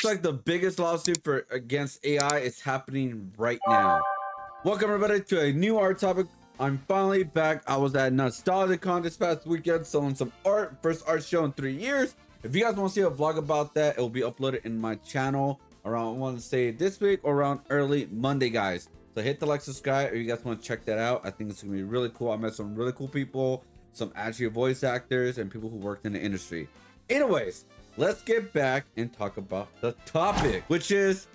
looks like the biggest lawsuit for against AI is happening right now. Welcome everybody to a new art topic. I'm finally back. I was at NostalgiaCon this past weekend selling some art. First art show in 3 years. If you guys want to see a vlog about that, it will be uploaded in my channel around, I want to say this week or around early Monday, guys. So hit the like, subscribe if you guys want to check that out. I think it's gonna be really cool. I met some really cool people, some actual voice actors and people who worked in the industry. Anyways, let's get back and talk about the topic, which is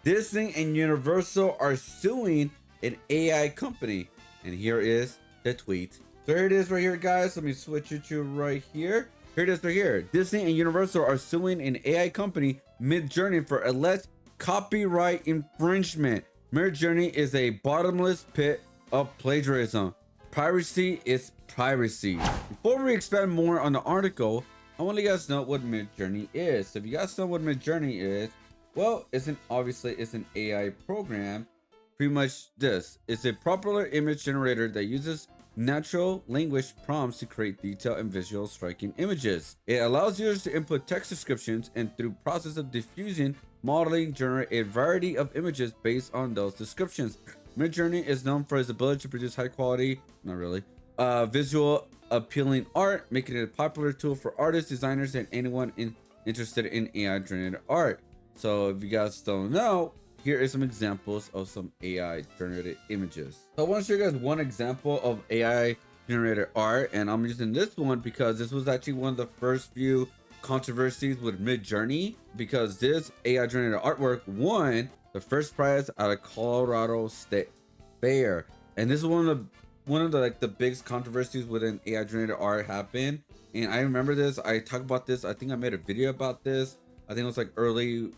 Disney and Universal are suing an AI company. And here is the tweet. So here it is right here, guys. Let me switch it to right here. Here it is right here. Disney and Universal are suing an AI company, Midjourney, for alleged copyright infringement. Midjourney is a bottomless pit of plagiarism. Piracy is piracy. Before we expand more on the article, I want you guys to know what Midjourney is. So if you guys know what Midjourney is, well, it's an AI program. Pretty much this. It's a popular image generator that uses natural language prompts to create detailed and visual striking images. It allows users to input text descriptions and through process of diffusing, modeling, generate a variety of images based on those descriptions. Midjourney is known for its ability to produce high quality, not really, visual appealing art, making it a popular tool for artists, designers, and anyone interested in AI generated art. So if you guys don't know, here are some examples of some AI generated images. So I want to show you guys one example of AI generated art, and I'm using this one because this was actually one of the first few controversies with Midjourney, because this AI generated artwork won the first prize at a Colorado State Fair, and this is one of the like the biggest controversies within AI generated art happened. And I remember this. I talked about this. I think I made a video about this. I think it was like early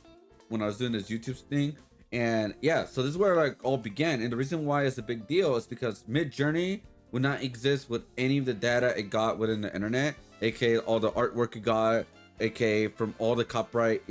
when I was doing this YouTube thing. And yeah, so this is where like all began. And the reason why it's a big deal is because Midjourney would not exist with any of the data it got within the internet, aka all the artwork it got, aka from all the copyright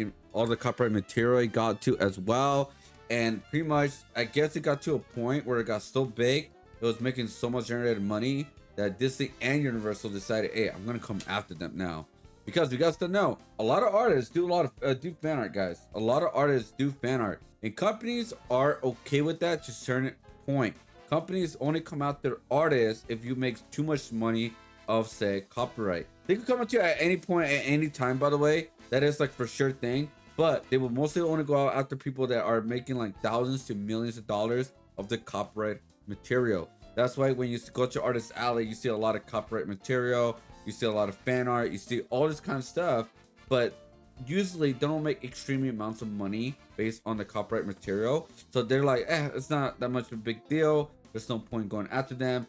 material it got to as well. And pretty much, I guess it got to a point where it got so big, it was making so much generated money that Disney and Universal decided, hey, I'm gonna come after them now. Because you guys don't know, a lot of artists do do fan art, guys. A lot of artists do fan art, and companies are okay with that to a certain point. Companies only come after artists if you make too much money of, say, copyright. They can come at you at any point, at any time, by the way. That is like for sure thing. But they will mostly only go after people that are making like thousands to millions of dollars of the copyright material. That's why when you go to Artist Alley, you see a lot of copyright material. You see a lot of fan art, you see all this kind of stuff, but usually they don't make extremely amounts of money based on the copyright material. So they're like, it's not that much of a big deal. There's no point going after them.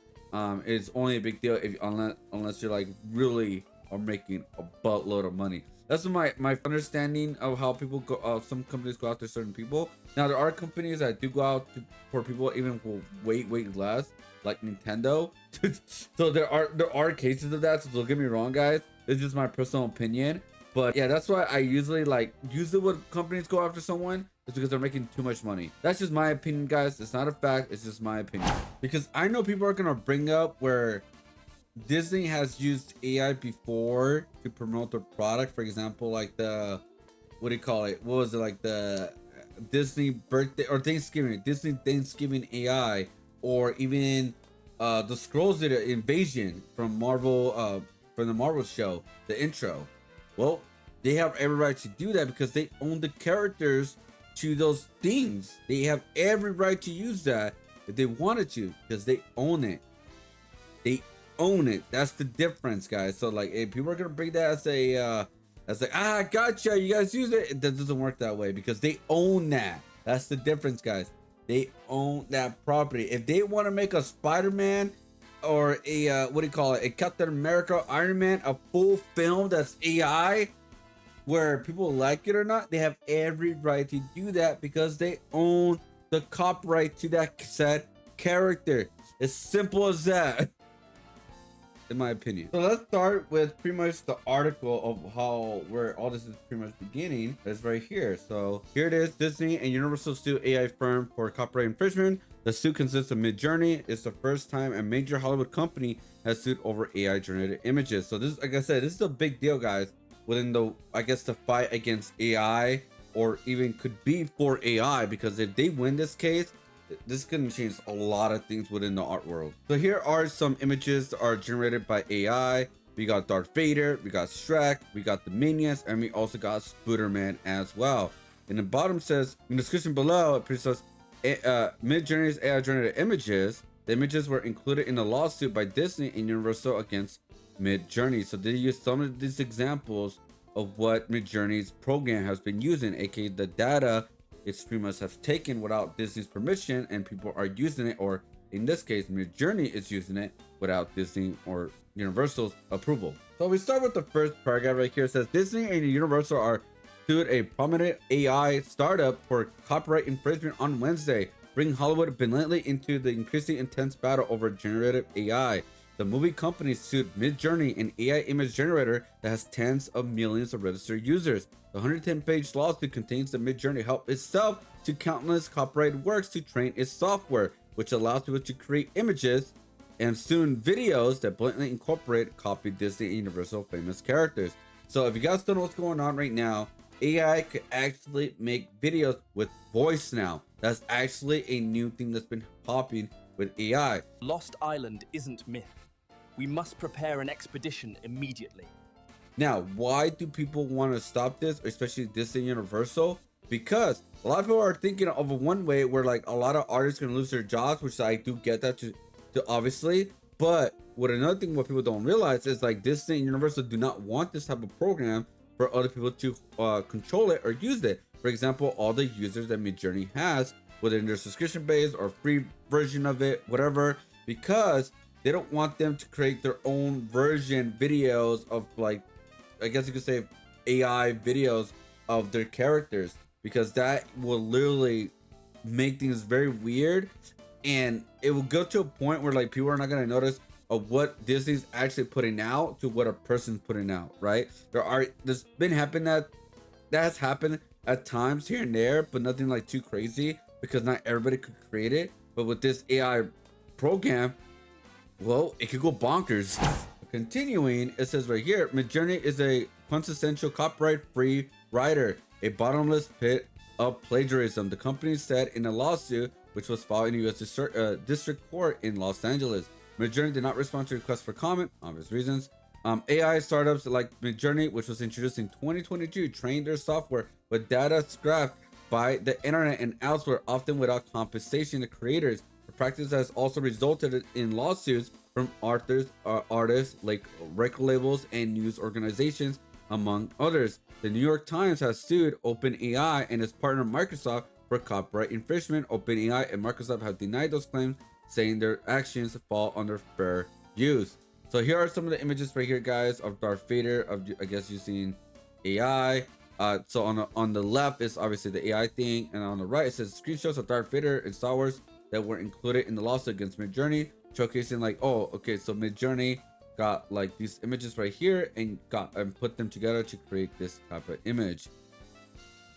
It's only a big deal if unless you're like really are making a buttload of money. That's my understanding of how people go. Some companies go after certain people. Now there are companies that do go out for people even who way less, like Nintendo. So there are cases of that. So don't get me wrong, guys. It's just my personal opinion. But yeah, that's why I usually when companies go after someone, is because they're making too much money. That's just my opinion, guys. It's not a fact. It's just my opinion. Because I know people are gonna bring up where Disney has used AI before to promote their product. For example, like the, what do you call it? What was it, like the Disney birthday or Thanksgiving, Disney Thanksgiving AI, or even the Scrolls did an invasion from Marvel, from the Marvel show, the intro. Well, they have every right to do that because they own the characters to those things. They have every right to use that if they wanted to, because they own it. They own it. That's the difference, guys. So like, if people are gonna bring that as like, gotcha, you guys use it, that doesn't work that way because they own that. That's the difference, guys. They own that property. If they want to make a Spider-Man or a what do you call it, a Captain America, Iron Man, a full film that's AI, where people like it or not, they have every right to do that because they own the copyright to that said character. As simple as that. In my opinion. So let's start with pretty much the article of where all this is pretty much beginning. It's right here. So here it is. Disney and Universal sue AI firm for copyright infringement. The suit consists of Midjourney. It's the first time a major Hollywood company has sued over AI generated images. So this, like I said, this is a big deal, guys, within the, I guess, the fight against AI or even could be for AI, because if they win this case, this is going to change a lot of things within the art world. So here are some images that are generated by AI. We got Darth Vader, we got Shrek, we got the Minions, and we also got Spooderman as well. And the bottom says, in the description below, it says, Midjourney's AI generated images. The images were included in a lawsuit by Disney and Universal against Midjourney. So they use some of these examples of what Midjourney's program has been using, aka the data it pretty much has taken without Disney's permission, and people are using it, or in this case, Midjourney is using it without Disney or Universal's approval. So we start with the first paragraph right here. It says Disney and Universal are sued a prominent AI startup for copyright infringement on Wednesday, bringing Hollywood blatantly into the increasingly intense battle over generative AI. The movie company sued Midjourney, an AI image generator that has tens of millions of registered users. The 110-page lawsuit contains that Midjourney helped itself to countless copyrighted works to train its software, which allows people to create images and soon videos that blatantly incorporate copy Disney and Universal famous characters. So if you guys don't know what's going on right now, AI could actually make videos with voice now. That's actually a new thing that's been popping with AI. Lost Island isn't myth. We must prepare an expedition immediately. Now, why do people want to stop this, especially Disney Universal? Because a lot of people are thinking of a one way where like a lot of artists can lose their jobs, which I do get that to obviously. But what another thing what people don't realize is like Disney and Universal do not want this type of program for other people to control it or use it. For example, all the users that Midjourney has, whether in their subscription base or free version of it, whatever, because they don't want them to create their own version videos of, like, I guess you could say AI videos of their characters, because that will literally make things very weird, and it will go to a point where like people are not going to notice of what Disney's actually putting out to what a person's putting out, right? There's been happening that has happened at times here and there, but nothing like too crazy, because not everybody could create it. But with this AI program, well, it could go bonkers. Continuing, it says right here, Midjourney is a quintessential copyright-free writer, a bottomless pit of plagiarism, the company said in a lawsuit which was filed in the U.S. District Court in Los Angeles. Midjourney did not respond to requests for comment, obvious reasons. AI startups like Midjourney, which was introduced in 2022, trained their software with data scrapped by the internet and elsewhere, often without compensation to creators. The practice has also resulted in lawsuits from artists like record labels and news organizations, among others. The New York Times has sued OpenAI and its partner Microsoft for copyright infringement. OpenAI and Microsoft have denied those claims, saying their actions fall under fair use. So here are some of the images right here, guys, of Darth Vader, of, I guess, using AI. So on the left is obviously the AI thing, and on the right it says screenshots of Darth Vader and Star Wars that were included in the lawsuit against Midjourney, showcasing like, oh, okay, so Midjourney got like these images right here and put them together to create this type of image.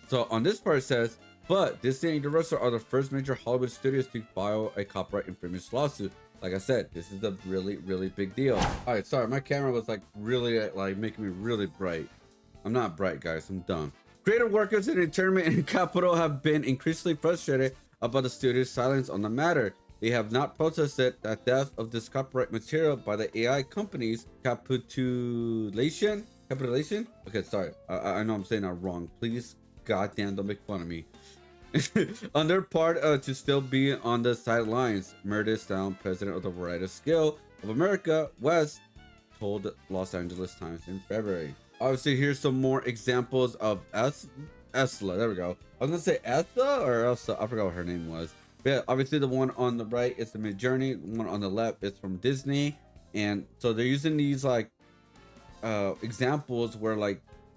So on this part it says, but Disney and Universal are the first major Hollywood studios to file a copyright infringement lawsuit. Like I said, this is a really, really big deal. All right, sorry, my camera was like really like making me really bright. I'm not bright, guys, I'm dumb. Creative workers in entertainment and capital have been increasingly frustrated about the studio's silence on the matter. They have not protested the death of this copyright material by the AI company's capitulation. Okay, sorry, I know I'm saying that wrong. Please, goddamn, don't make fun of me. On their part, to still be on the sidelines. Meredith Stone, president of the Writers Guild of America West, told the Los Angeles Times in February. Obviously, here's some more examples of Esla. There we go. I was gonna say Esla or Elsa. I forgot what her name was. But yeah, obviously the one on the right is the Midjourney. The one on the left is from Disney, and so they're using these like examples where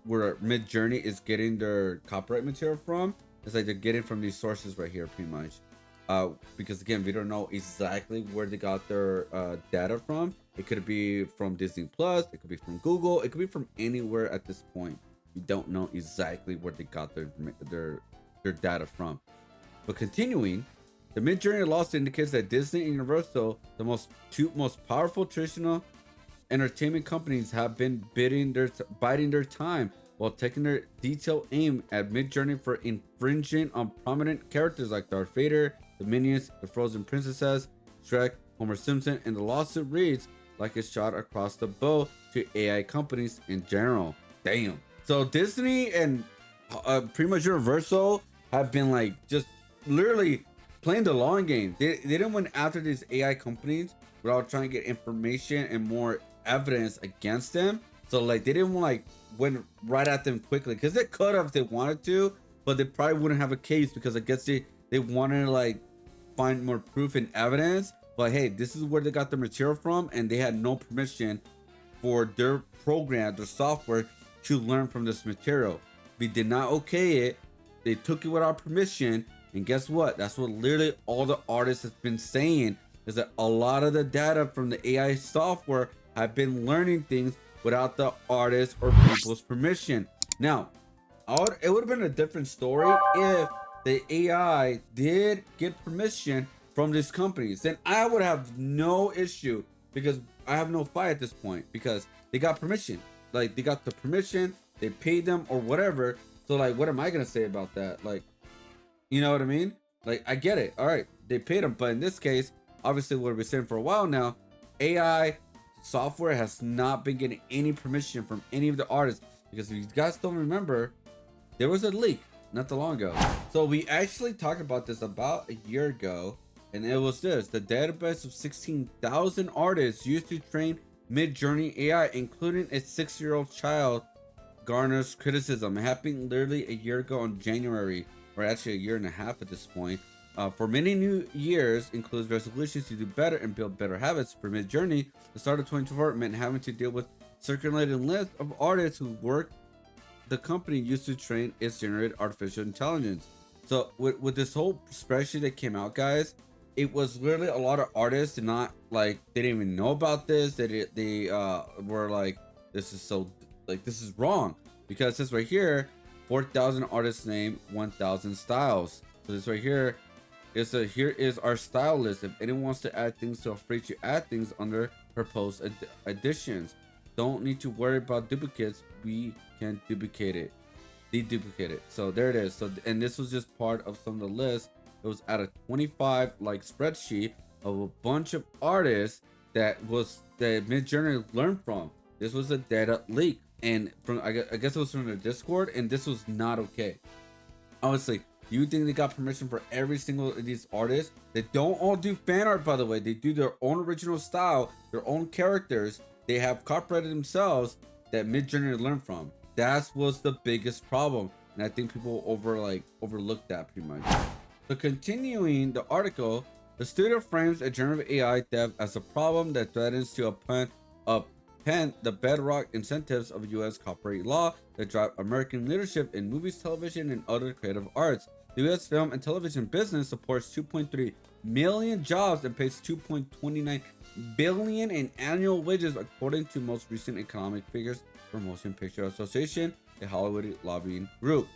Midjourney is getting their copyright material from. It's like they're getting from these sources right here, pretty much. Because again, we don't know exactly where they got their data from. It could be from Disney Plus, it could be from Google, it could be from anywhere at this point. We don't know exactly where they got their data from. But continuing, the Midjourney lawsuit indicates that Disney and Universal, the two most powerful traditional entertainment companies, have been biding their time while taking their detailed aim at Midjourney for infringing on prominent characters like Darth Vader, the Minions, the Frozen Princesses, Shrek, Homer Simpson, and the lawsuit reads like a shot across the bow to AI companies in general. Damn. So Disney and pretty much Universal have been like just literally playing the long game. They didn't went after these AI companies without trying to get information and more evidence against them. So like they didn't like went right at them quickly, because they could have if they wanted to, but they probably wouldn't have a case, because I guess they wanted to like find more proof and evidence. But hey, this is where they got the material from, and they had no permission for their program, their software, to learn from this material. We did not okay it. They took it without permission, and guess what? That's what literally all the artists have been saying, is that a lot of the data from the AI software have been learning things without the artist or people's permission. Now, it would have been a different story if the AI did get permission from these companies. Then I would have no issue, because I have no fight at this point, because they got permission. Like, they got the permission, they paid them or whatever. So like, what am I gonna say about that? Like, you know what I mean? Like, I get it. All right, they paid them, but in this case, obviously what we've been saying for a while now, AI software has not been getting any permission from any of the artists, because if you guys don't remember, there was a leak not too long ago. So we actually talked about this about a year ago, and it was this: the database of 16,000 artists used to train Midjourney AI, including a 6-year-old child, garners criticism. It happened literally a year ago in January, or actually a year and a half at this point. For many new years includes resolutions to do better and build better habits. For Midjourney, the start of 2024 meant having to deal with circulating list of artists who work the company used to train its generated artificial intelligence. So with this whole spreadsheet that came out, guys, it was literally a lot of artists did not like, they didn't even know about this. They were like, this is wrong, because this right here, 4,000 artists name, 1,000 styles. So this right here is here is our style list. If anyone wants to add things, feel free to add things under proposed additions. Don't need to worry about duplicates. We can deduplicate it. So there it is. So, and this was just part of some of the list. It was at a 25 like spreadsheet of a bunch of artists that Midjourney learned from. This was a data leak, and from I guess it was from the Discord, and this was not okay. Honestly, you think they got permission for every single of these artists? They don't all do fan art, by the way. They do their own original style, their own characters. They have copyrighted themselves that Midjourney learned from. That was the biggest problem, and I think people overlooked that pretty much. So continuing the article, the studio frames a generative AI dev as a problem that threatens to upend the bedrock incentives of U.S. copyright law that drive American leadership in movies, television, and other creative arts. The U.S. film and television business supports 2.3 million jobs and pays 2.29 billion in annual wages, according to most recent economic figures from Motion Picture Association, a Hollywood lobbying group.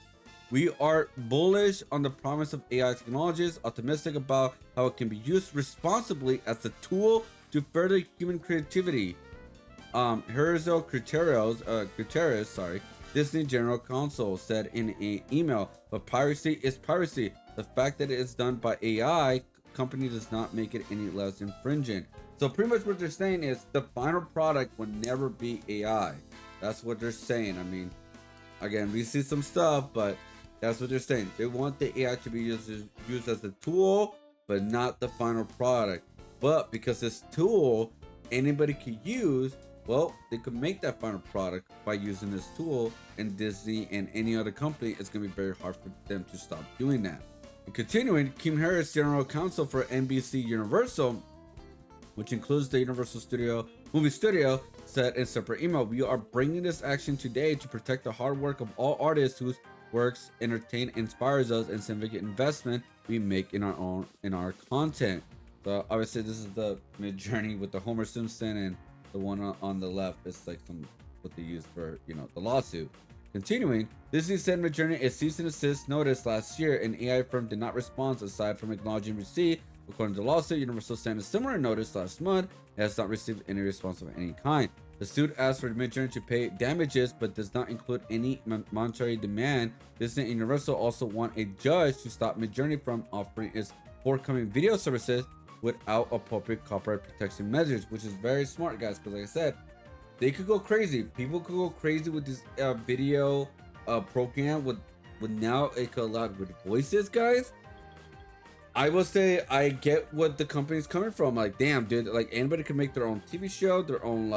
We are bullish on the promise of AI technologies, optimistic about how it can be used responsibly as a tool to further human creativity. Herzo Gutierrez, Disney General Counsel, said in an email. But piracy is piracy. The fact that it is done by AI company does not make it any less infringing. So pretty much what they're saying is the final product will never be AI. That's what they're saying. I mean, again, we see some stuff, but that's what they're saying. They want the AI to be used as a tool, but not the final product. But because this tool anybody could use, well, they could make that final product by using this tool, and Disney and any other company, it's going to be very hard for them to stop doing that. And continuing, Kim Harris, General Counsel for NBC Universal, which includes the Universal Movie Studio, said in a separate email, "We are bringing this action today to protect the hard work of all artists whose works entertain, inspires us, and significant investment we make in our content." So obviously this is the Midjourney with the Homer Simpson, and the one on the left is like what they use for the lawsuit. Continuing, Disney said Midjourney a cease and desist notice last year, and AI firm did not respond aside from acknowledging receipt. According to the lawsuit, Universal sent a similar notice last month. It has not received any response of any kind. The suit asks for Midjourney to pay damages, but does not include any monetary demand. Disney and Universal also want a judge to stop Midjourney from offering its forthcoming video services without appropriate copyright protection measures, which is very smart, guys, because like I said, they could go crazy. People could go crazy with this video program with now it could allow with voices, guys. I will say I get what the company's coming from. Like, damn, dude, like anybody can make their own TV show, their own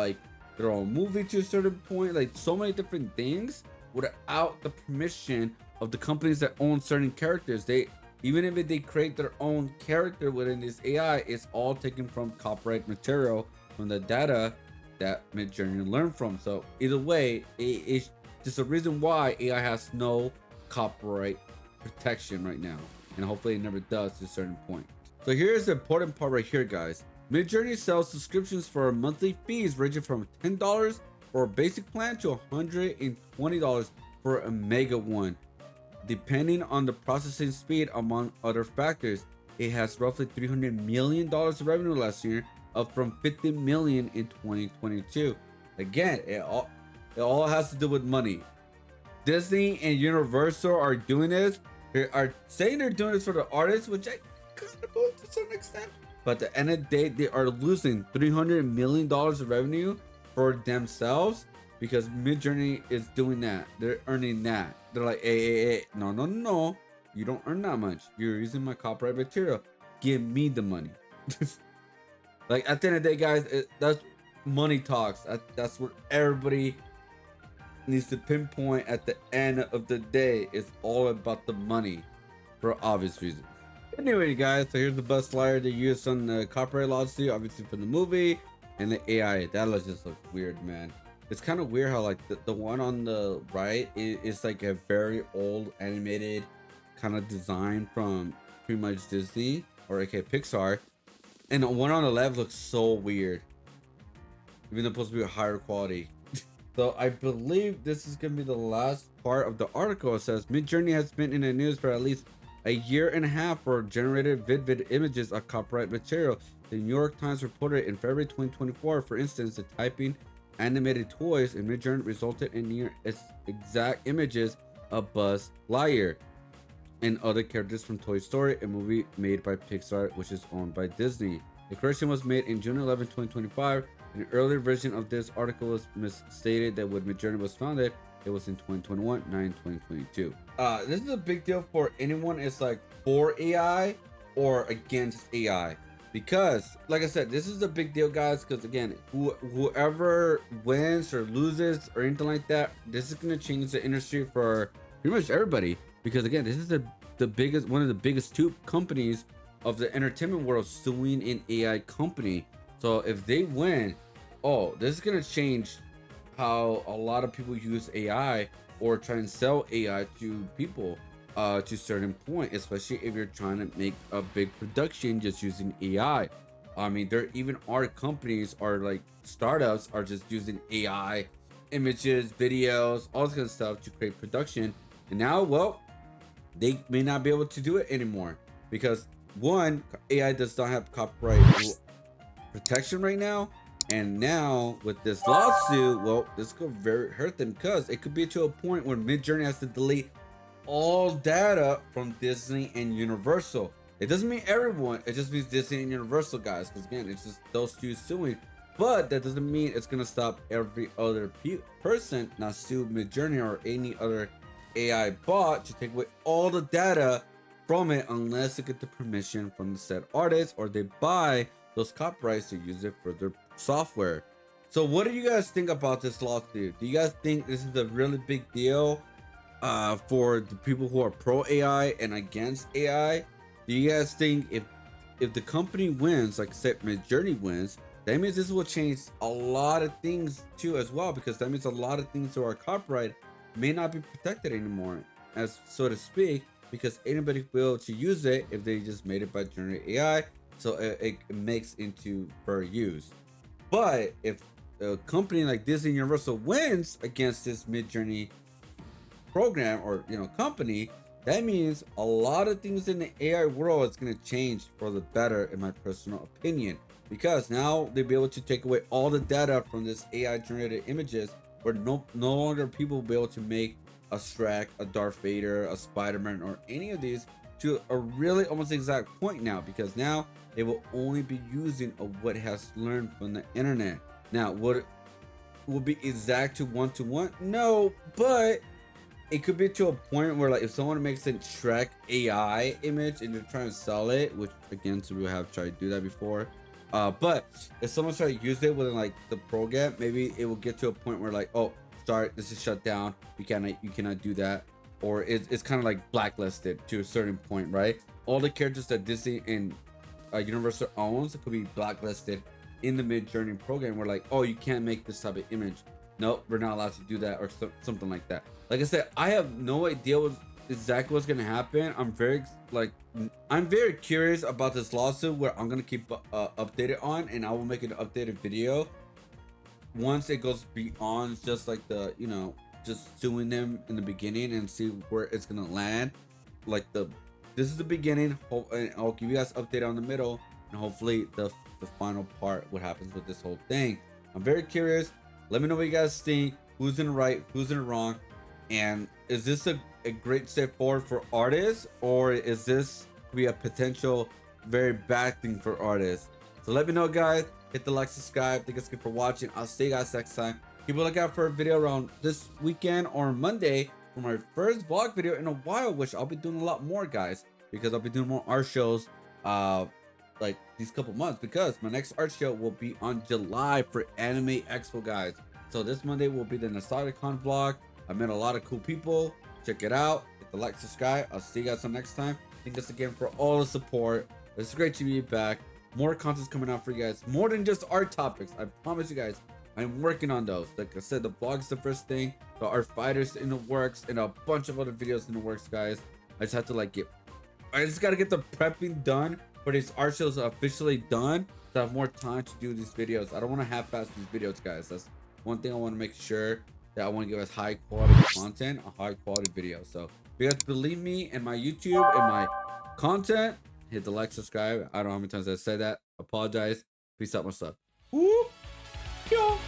movie to a certain point, like so many different things without the permission of the companies that own certain characters. They, even if they create their own character within this AI, it's all taken from copyright material from the data that Midjourney learned from. So either way, it's just a reason why AI has no copyright protection right now, and hopefully it never does to a certain point. So here's the important part right here, guys. Midjourney sells subscriptions for monthly fees ranging from $10 for a basic plan to $120 for a mega one, depending on the processing speed among other factors. It has roughly $300 million of revenue last year, up from $50 million in 2022. Again, it all has to do with money. Disney and Universal are doing this. They are saying they're doing this for the artists, which I kind of believe to some extent. But at the end of the day, they are losing $300 million of revenue for themselves because Midjourney is doing that. They're earning that. They're like, hey, no. You don't earn that much. You're using my copyright material. Give me the money. Like, at the end of the day, guys, that's money talks. That's what everybody needs to pinpoint at the end of the day. It's all about the money for obvious reasons. Anyway, guys, so here's the best liar they used on the copyright lawsuit, obviously for the movie and the AI. That just looks weird, man. It's kind of weird how like the one on the right is like a very old animated kind of design from pretty much Disney or aka Pixar, and the one on the left looks so weird, even though it's supposed to be a higher quality. So I believe this is gonna be the last part of the article. It says Midjourney has been in the news for at least a year and a half for generated vivid images of copyright material. The New York Times reported in February 2024, for instance, the typing animated toys in Midjourney resulted in near exact images of Buzz Lightyear and other characters from Toy Story, a movie made by Pixar, which is owned by Disney. The correction was made in June 11, 2025. An earlier version of this article was misstated that when Midjourney was founded, it was in 2021, not in 2022. This is a big deal for anyone is like for AI or against AI, because like I said, this is a big deal, guys, because again, whoever wins or loses or anything like that, this is going to change the industry for pretty much everybody, because again, this is the biggest, one of the biggest two companies of the entertainment world suing an AI company. So if they win, oh, this is going to change how a lot of people use AI or try and sell AI to people to a certain point, especially if you're trying to make a big production just using AI. I mean, there even are companies or like startups are just using AI images, videos, all this kind of stuff to create production. And now, well, they may not be able to do it anymore because one, AI does not have copyright protection right now. And now with this lawsuit, well, this could very hurt them because it could be to a point where Midjourney has to delete all data from Disney and Universal. It doesn't mean everyone, it just means Disney and Universal, guys, because again, it's just those two suing. But that doesn't mean it's gonna stop every other person not sue Midjourney or any other AI bot to take away all the data from it unless they get the permission from the said artist or they buy those copyrights to use it for their software. So what do you guys think about this lawsuit? Do you guys think this is a really big deal for the people who are pro AI and against AI? Do you guys think if the company wins, like I said, Midjourney wins, that means this will change a lot of things too as well, because that means a lot of things to our copyright may not be protected anymore, as so to speak, because anybody will be able to use it if they just made it by generative AI, so it makes into fair use. But if a company like Disney Universal wins against this Midjourney program or company, That means a lot of things in the AI world is going to change for the better, in my personal opinion, because now they'll be able to take away all the data from this AI generated images, where no longer people will be able to make a Shrek, a Darth Vader, a Spider-Man, or any of these to a really almost exact point now, because now they will only be using of what has learned from the internet. Now, would it will be exact to one? No, but it could be to a point where, like, if someone makes a Shrek AI image and you're trying to sell it, which again, some people have tried to do that before, but if someone's trying to use it within like the program, maybe it will get to a point where, like, oh, sorry, this is shut down, you cannot do that, or it's kind of like blacklisted to a certain point, right? All the characters that Disney and Universal owns could be blacklisted in the Midjourney program, where, like, oh, you can't make this type of image. Nope, we're not allowed to do that, or something like that. Like I said, I have no idea exactly what's gonna happen. I'm very curious about this lawsuit, where I'm gonna keep updated on, and I will make an updated video once it goes beyond just like the, just suing them in the beginning, and see where it's gonna land. Like, this is the beginning, and I'll give you guys update on the middle, and hopefully the final part, what happens with this whole thing. I'm very curious. Let me know what you guys think. Who's in the right, who's in the wrong, and is this a great step forward for artists, or is this be a potential very bad thing for artists? So let me know, guys. Hit the like, subscribe. Thank you guys for watching. I'll see you guys next time. Keep a lookout for a video around this weekend or Monday for my first vlog video in a while, which I'll be doing a lot more, guys, because I'll be doing more art shows like these couple months, because my next art show will be on July for Anime Expo, guys. So this Monday will be the NostalgiaCon vlog. I met a lot of cool people. Check it out. Hit the like, subscribe. I'll see you guys on next time. Thank you again for all the support. It's great to be back. More content's coming out for you guys, more than just art topics. I promise you guys, I'm working on those. Like I said, the vlog is the first thing, the art fighters in the works, and a bunch of other videos in the works, guys. I just have to I just gotta get the prepping done for these art shows officially done, so I have more time to do these videos. I don't want to half-ass these videos, guys. That's one thing I want to make sure, that I want to give us high quality content, a high quality video. So if you guys believe me and my YouTube and my content, hit the like, subscribe. I don't know how many times I said that. Apologize. Peace out, my stuff. Whoop. Yo.